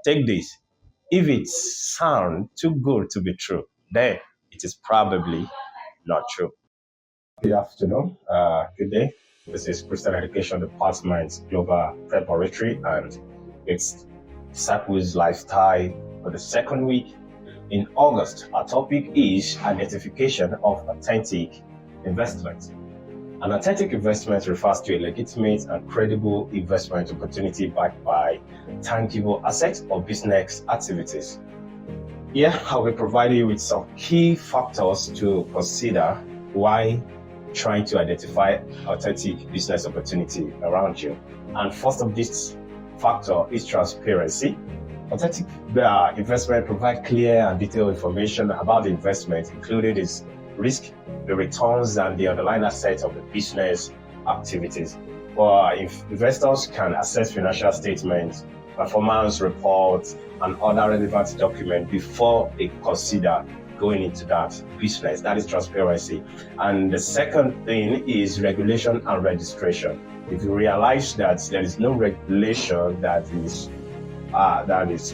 take this. If it sounds too good to be true, then it is probably not true. Good afternoon. Good day. This is Christian Education Department's Global Preparatory and its Disciples Lifestyle for the second week in August. Our topic is identification of authentic investment. An authentic investment refers to a legitimate and credible investment opportunity backed by tangible assets or business activities. Here, I will provide you with some key factors to consider while trying to identify authentic business opportunity around you. And first of this factor is transparency. Authentic investment provide clear and detailed information about the investment, including its risk, the returns, and the underlying assets of the business activities. Investors can access financial statements, performance reports, and other relevant documents before they consider going into that business. That is transparency. And the second thing is regulation and registration. If you realize that there is no regulation that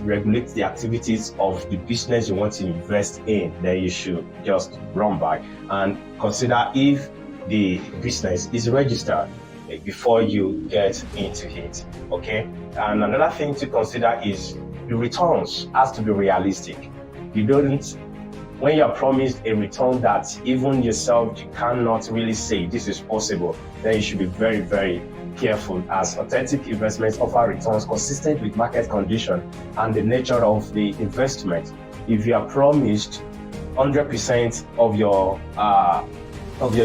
regulates the activities of the business you want to invest in, then you should just run by and consider if the business is registered before you get into it. Okay. And another thing to consider is the returns has to be realistic. When you're promised a return that even yourself you cannot really say this is possible, then you should be very, very careful, as authentic investments offer returns consistent with market condition and the nature of the investment. If you are promised 100% of your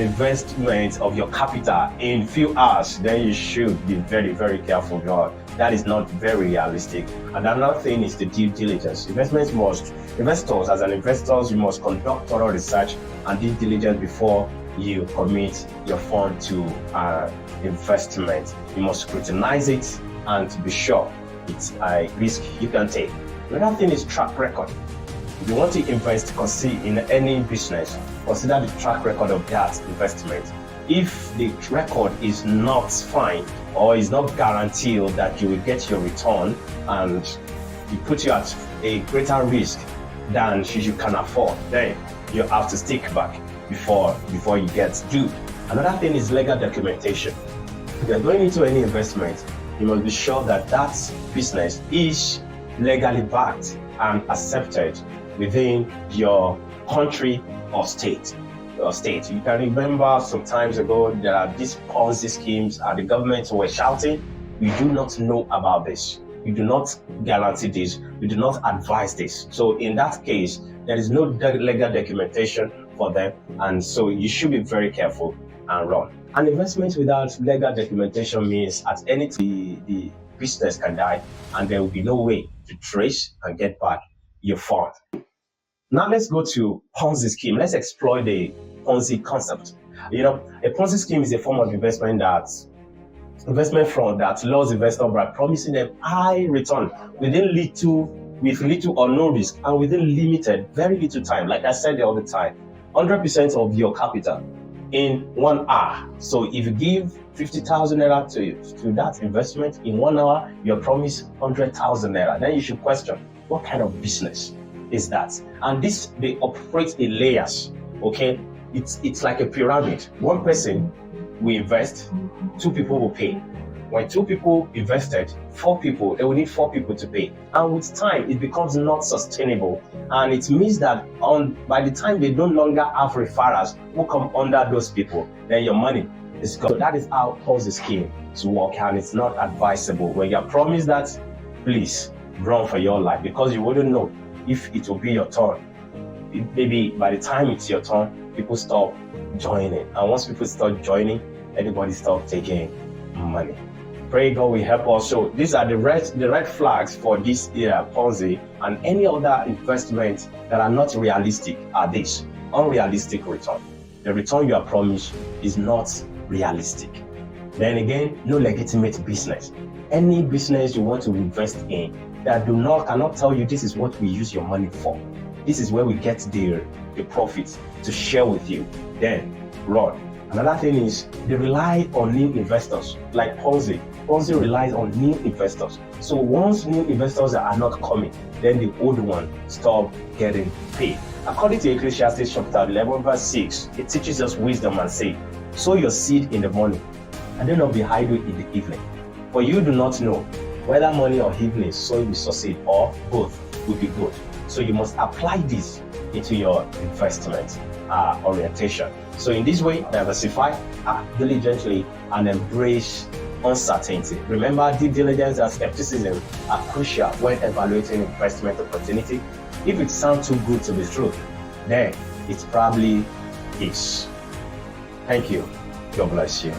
investment, of your capital in few hours, then you should be very, very careful, God. That is not very realistic. And another thing is the due diligence. Investors, as an investor, you must conduct thorough research and due diligence before you commit your fund to investment. You must scrutinize it and be sure it's a risk you can take. Another thing is track record. If you want to invest in any business, consider the track record of that investment. If the record is not fine or is not guaranteed that you will get your return, and it puts you at a greater risk than you can afford, then you have to stick back before you get due. Another thing is legal documentation. If you're going into any investment, you must be sure that that business is legally backed and accepted within your country or state. You can remember some times ago there are these Ponzi schemes and the government were shouting, we do not know about this. We do not guarantee this. We do not advise this. So in that case, there is no legal documentation for them. And so you should be very careful and run. An investment without legal documentation means at any time the business can die and there will be no way to trace and get back your fund. Now let's go to Ponzi scheme. Let's explore the Ponzi concept. A Ponzi scheme is a form of investment fraud that lures investors by promising them high return with little or no risk and within very little time. Like I said the other time, 100% of your capital in 1 hour. So if you give 50,000 naira to that investment in 1 hour, you're promised 100,000 naira. Then you should question, what kind of business is that? And they operate in layers. Okay, it's like a pyramid. One person will invest, 2 people will pay. When 2 people invested, 4 people, they will need 4 people to pay. And with time, it becomes not sustainable. And it means that by the time they no longer have referrals who come under those people, then your money is gone. So that is how Ponzi scheme to work, and it's not advisable. When you're promised that, please run for your life, because you wouldn't know if it will be your turn. Maybe by the time it's your turn, people stop joining. And once people start joining, everybody starts taking money. Pray God will help us. So these are the red flags for this Ponzi and any other investment that are not realistic are this: unrealistic return. The return you are promised is not realistic. Then again, no legitimate business. Any business you want to invest in that cannot tell you this is what we use your money for. This is where we get the profits to share with you. Then run. Another thing is they rely on new investors, like Ponzi. Ponzi relies on new investors. So once new investors are not coming, then the old one stop getting paid. According to Ecclesiastes chapter 11 verse 6, it teaches us wisdom and say, sow your seed in the morning, and do not be idle in the evening. For you do not know whether morning or evening soil will succeed, or both will be good. So you must apply this into your investment orientation. So in this way, diversify, act diligently, and embrace uncertainty. Remember, due diligence and skepticism are crucial when evaluating investment opportunity. If it sounds too good to be true, then it probably is. Thank you. God bless you.